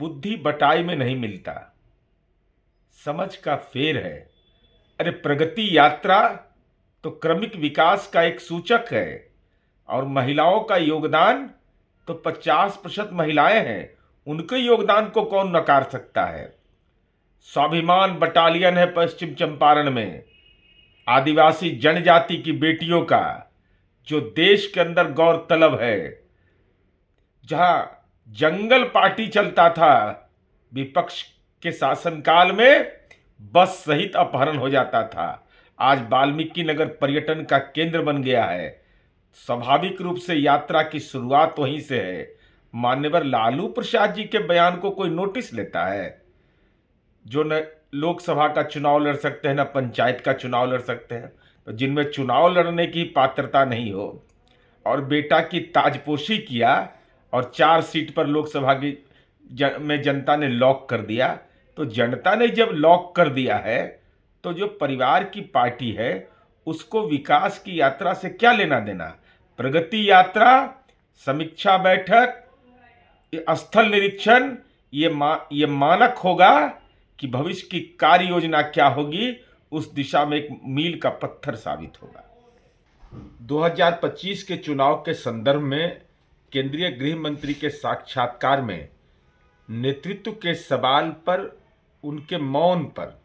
बुद्धि बटाई में नहीं मिलता, समझ का फेर है। अरे प्रगति यात्रा तो क्रमिक विकास का एक सूचक है, और महिलाओं का योगदान तो 50% महिलाएं हैं, उनके योगदान को कौन नकार सकता है। स्वाभिमान बटालियन है पश्चिम चंपारण में, आदिवासी जनजाति की बेटियों का, जो देश के अंदर गौरतलब है। जहां जंगल पार्टी चलता था, विपक्ष के शासनकाल में बस सहित अपहरण हो जाता था, आज वाल्मीकि नगर पर्यटन का केंद्र बन गया है। स्वाभाविक रूप से यात्रा की शुरुआत वहीं से है। मान्यवर लालू प्रसाद जी के बयान को कोई नोटिस लेता है? जो न लोकसभा का चुनाव लड़ सकते हैं, न पंचायत का चुनाव लड़ सकते हैं, तो जिनमें चुनाव लड़ने की पात्रता नहीं हो और बेटा की ताजपोशी किया और 4 सीट पर लोकसभा की में जनता ने लॉक कर दिया, तो जनता ने जब लॉक कर दिया है तो जो परिवार की पार्टी है उसको विकास की यात्रा से क्या लेना देना। प्रगति यात्रा, समीक्षा बैठक, स्थल निरीक्षण, ये मानक होगा कि भविष्य की कार्य योजना क्या होगी, उस दिशा में एक मील का पत्थर साबित होगा। 2025 के चुनाव के संदर्भ में केंद्रीय गृह मंत्री के साक्षात्कार में नेतृत्व के सवाल पर उनके मौन पर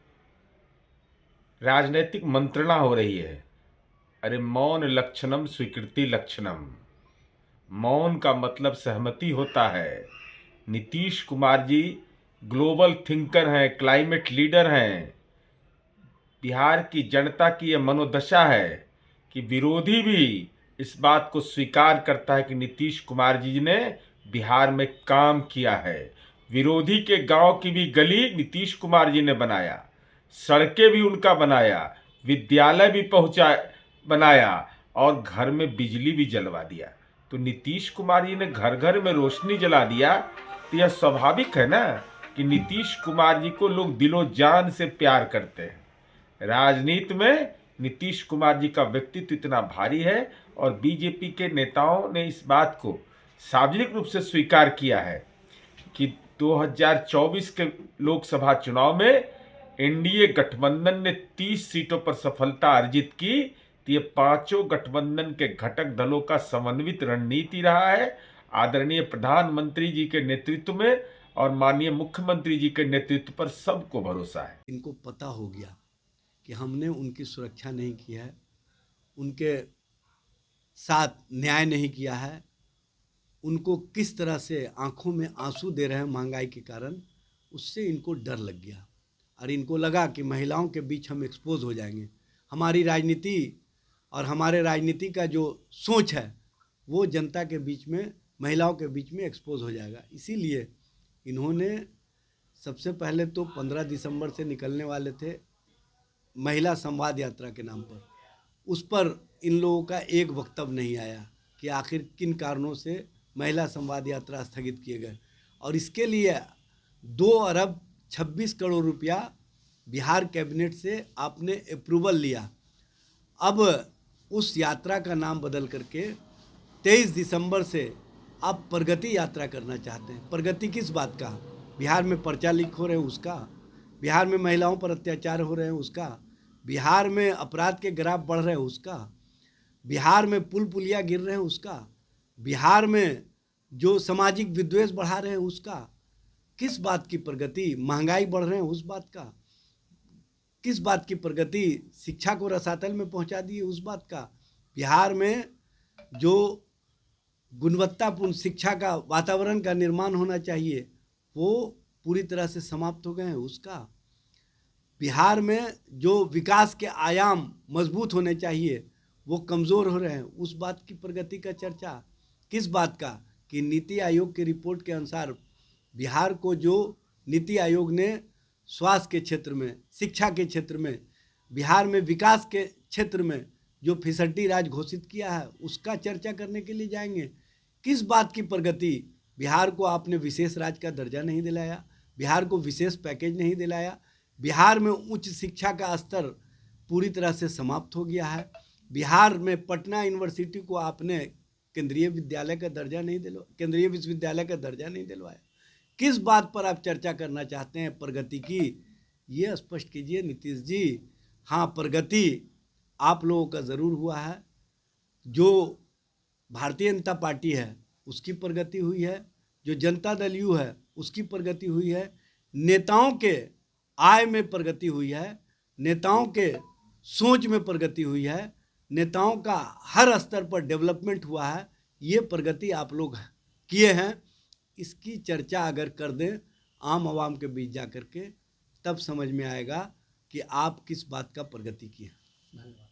राजनीतिक मंत्रणा हो रही है। अरे मौन लक्षणम स्वीकृति लक्षणम, मौन का मतलब सहमति होता है। नीतीश कुमार जी ग्लोबल थिंकर हैं, क्लाइमेट लीडर हैं। बिहार की जनता की यह मनोदशा है कि विरोधी भी इस बात को स्वीकार करता है कि नीतीश कुमार जी ने बिहार में काम किया है। विरोधी के गांव की भी गली नीतीश कुमार जी ने बनाया, सड़कें भी उनका बनाया, विद्यालय भी बनाया और घर में बिजली भी जलवा दिया। तो नीतीश कुमार जी ने घर घर में रोशनी जला दिया, तो यह स्वाभाविक है ना कि नीतीश कुमार जी को लोग दिलो जान से प्यार करते हैं। राजनीति में नीतीश कुमार जी का व्यक्तित्व इतना भारी है और बीजेपी के नेताओं ने इस बात को सार्वजनिक रूप से स्वीकार किया है कि 2024 के लोकसभा चुनाव में एनडीए गठबंधन ने 30 सीटों पर सफलता अर्जित की। तो ये पांचों गठबंधन के घटक दलों का समन्वित रणनीति रहा है। आदरणीय प्रधानमंत्री जी के नेतृत्व में और माननीय मुख्यमंत्री जी के नेतृत्व पर सबको भरोसा है। इनको पता हो गया कि हमने उनकी सुरक्षा नहीं की है, उनके साथ न्याय नहीं किया है, उनको किस तरह से आंखों में आंसू दे रहे हैं महंगाई के कारण, उससे इनको डर लग गया और इनको लगा कि महिलाओं के बीच हम एक्सपोज हो जाएंगे। हमारी राजनीति और हमारे राजनीति का जो सोच है वो जनता के बीच में, महिलाओं के बीच में एक्सपोज हो जाएगा। इसीलिए इन्होंने सबसे पहले तो 15 दिसंबर से निकलने वाले थे महिला संवाद यात्रा के नाम पर, उस पर इन लोगों का एक वक्तव्य नहीं आया कि आखिर किन कारणों से महिला संवाद यात्रा स्थगित किए गए। और इसके लिए 2 अरब 26 करोड़ रुपया बिहार कैबिनेट से आपने अप्रूवल लिया। अब उस यात्रा का नाम बदल करके 23 दिसंबर से आप प्रगति यात्रा करना चाहते हैं। प्रगति किस बात का? बिहार में पर्चा लीक हो रहे हैं उसका, बिहार में महिलाओं पर अत्याचार हो रहे हैं उसका, बिहार में अपराध के ग्राफ बढ़ रहे हैं उसका, बिहार में पुल पुलिया गिर रहे हैं उसका, बिहार में जो सामाजिक विद्वेष बढ़ा रहे हैं उसका। किस बात की प्रगति? महंगाई बढ़ रहे हैं उस बात का। किस बात की प्रगति? शिक्षा को रसातल में पहुंचा दी उस बात का। बिहार में जो गुणवत्तापूर्ण शिक्षा का वातावरण का निर्माण होना चाहिए वो पूरी तरह से समाप्त हो गए हैं उसका। बिहार में जो विकास के आयाम मजबूत होने चाहिए वो कमज़ोर हो रहे हैं, उस बात की प्रगति का चर्चा। किस बात का? कि नीति आयोग की रिपोर्ट के अनुसार बिहार को जो नीति आयोग ने स्वास्थ्य के क्षेत्र में, शिक्षा के क्षेत्र में, बिहार में विकास के क्षेत्र में जो फिसड्डी राज घोषित किया है उसका चर्चा करने के लिए जाएंगे। किस बात की प्रगति? बिहार को आपने विशेष राज्य का दर्जा नहीं दिलाया, बिहार को विशेष पैकेज नहीं दिलाया, बिहार में उच्च शिक्षा का स्तर पूरी तरह से समाप्त हो गया है, बिहार में पटना यूनिवर्सिटी को आपने केंद्रीय विश्वविद्यालय का दर्जा नहीं दिलवाया। किस बात पर आप चर्चा करना चाहते हैं प्रगति की, ये स्पष्ट कीजिए नीतीश जी। हाँ, प्रगति आप लोगों का ज़रूर हुआ है, जो भारतीय जनता पार्टी है उसकी प्रगति हुई है, जो जनता दल यू है उसकी प्रगति हुई है, नेताओं के आय में प्रगति हुई है, नेताओं के सोच में प्रगति हुई है, नेताओं का हर स्तर पर डेवलपमेंट हुआ है। ये प्रगति आप लोग किए हैं, इसकी चर्चा अगर कर दें आम आवाम के बीच जा कर के, तब समझ में आएगा कि आप किस बात का प्रगति किए हैं।